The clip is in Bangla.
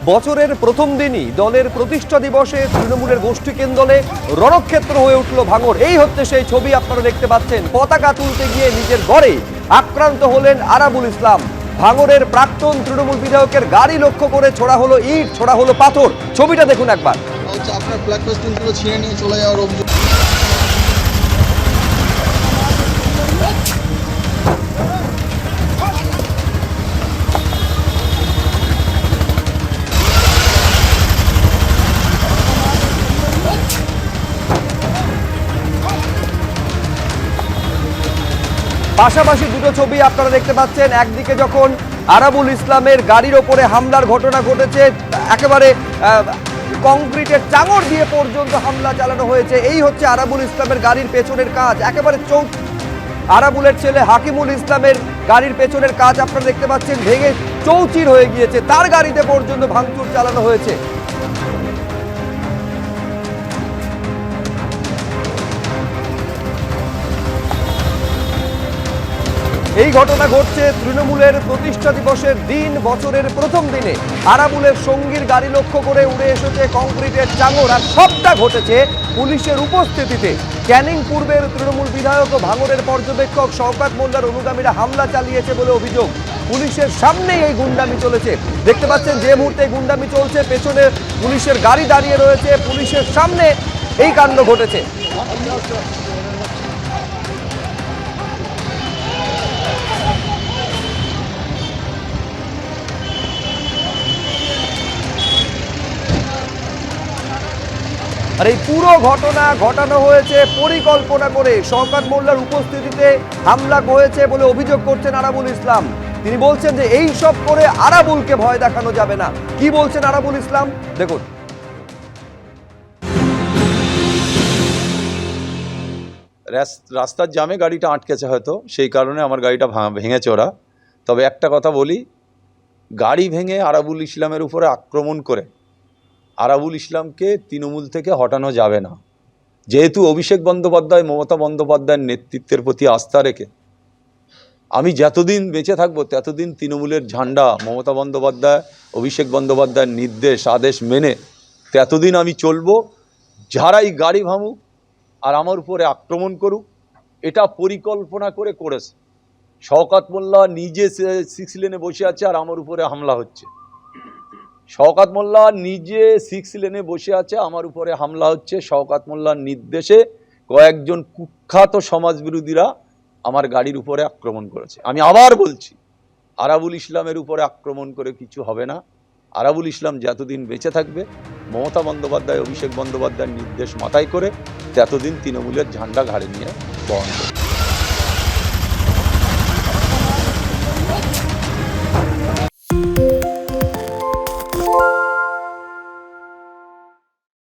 বছরের প্রথম দিনই দলের প্রতিষ্ঠা দিবসে তৃণমূলের গোষ্ঠী কেন্দ্রে রণক্ষেত্র হয়ে উঠল ভাঙড়। এই হচ্ছে সেই ছবি আপনারা দেখতে পাচ্ছেন। পতাকা তুলতে গিয়ে নিজের ঘরে আক্রান্ত হলেন আরাবুল ইসলাম। ভাঙড়ের প্রাক্তন তৃণমূল বিধায়কের গাড়ি লক্ষ্য করে ছোড়া হলো ইট, ছোড়া হলো পাথর। ছবিটা দেখুন একবার। আপনার ফ্ল্যাগ পেস্টিংগুলো ছিঁড়ে নিয়ে চলে যাওয়ার অভিযোগ। পাশাপাশি দুটো ছবি আপনারা দেখতে পাচ্ছেন। একদিকে যখন আরাবুল ইসলামের গাড়ির ওপরে হামলার ঘটনা ঘটেছে, একেবারে কংক্রিটের চাঙড় দিয়ে পর্যন্ত হামলা চালানো হয়েছে। এই হচ্ছে আরাবুল ইসলামের গাড়ির পেছনের কাজ। একেবারে আরাবুলের ছেলে হাকিমুল ইসলামের গাড়ির পেছনের কাজ আপনারা দেখতে পাচ্ছেন ভেঙে চৌচির হয়ে গিয়েছে। তার গাড়িতে পর্যন্ত ভাঙচুর চালানো হয়েছে। এই ঘটনা ঘটছে তৃণমূলের প্রতিষ্ঠা দিবসের দিন, বছরের প্রথম দিনে। আরাবুলের সঙ্গীর গাড়ি লক্ষ্য করে উড়ে এসেছে কংক্রিটের চাঙড়, আর সবটা ঘটেছে পুলিশের উপস্থিতিতে। ক্যানিং পূর্বের তৃণমূল বিধায়ক ও ভাঙড়ের পর্যবেক্ষক শওকত মোল্লার অনুগামীরা হামলা চালিয়েছে বলে অভিযোগ। পুলিশের সামনেই এই গুন্ডামি চলেছে। দেখতে পাচ্ছেন যে মুহূর্তে গুন্ডামি চলছে, পেছনে পুলিশের গাড়ি দাঁড়িয়ে রয়েছে, পুলিশের সামনে এই কাণ্ড ঘটেছে। আর এই পুরো ঘটনা ঘটানো হয়েছে পরিকল্পনা করে। শওকত মোল্লার উপস্থিতিতে হামলা হয়েছে বলে অভিযোগ করছেন আরাবুল ইসলাম। তিনি বলছেন যে এই সব করে আরাবুলকে ভয় দেখানো যাবে না। কি বলছেন আরাবুল ইসলাম দেখুন। রাস্তার জামে গাড়িটা আটকেছে, হয়তো সেই কারণে আমার গাড়িটা ভেঙেছে ওরা। তবে একটা কথা বলি, গাড়ি ভেঙে আরাবুল ইসলামের উপরে আক্রমণ করে আরাবুল ইসলামকে তৃণমূল থেকে হটানো যাবে না। যেহেতু অভিষেক বন্দ্যোপাধ্যায়, মমতা বন্দ্যোপাধ্যায়ের নেতৃত্বের প্রতি আস্থা রেখে আমি যতদিন বেঁচে থাকবো ততদিন তৃণমূলের ঝান্ডা, মমতা বন্দ্যোপাধ্যায়, অভিষেক বন্দ্যোপাধ্যায়ের নির্দেশ আদেশ মেনে ততদিন আমি চলবো। যারাই গাড়ি ভাঙুক আর আমার উপরে আক্রমণ করুক, এটা পরিকল্পনা করে করেছে। শওকত মোল্লা নিজে 6 লেনে বসে আছে আর আমার উপরে হামলা হচ্ছে। শওকত মোল্লা নিজে 6 লেনে বসে আছে, আমার উপরে হামলা হচ্ছে। শওকত মোল্লার নির্দেশে কয়েকজন কুখ্যাত সমাজবিরোধীরা আমার গাড়ির উপরে আক্রমণ করেছে। আমি আবার বলছি, আরাবুল ইসলামের উপরে আক্রমণ করে কিছু হবে না। আরাবুল ইসলাম যতদিন বেঁচে থাকবে, মমতা বন্দ্যোপাধ্যায়, অভিষেক বন্দ্যোপাধ্যায়ের নির্দেশ মাথায় করে ততদিন তৃণমূলের ঝান্ডা ঘাড়ে নিয়ে বহন করবে।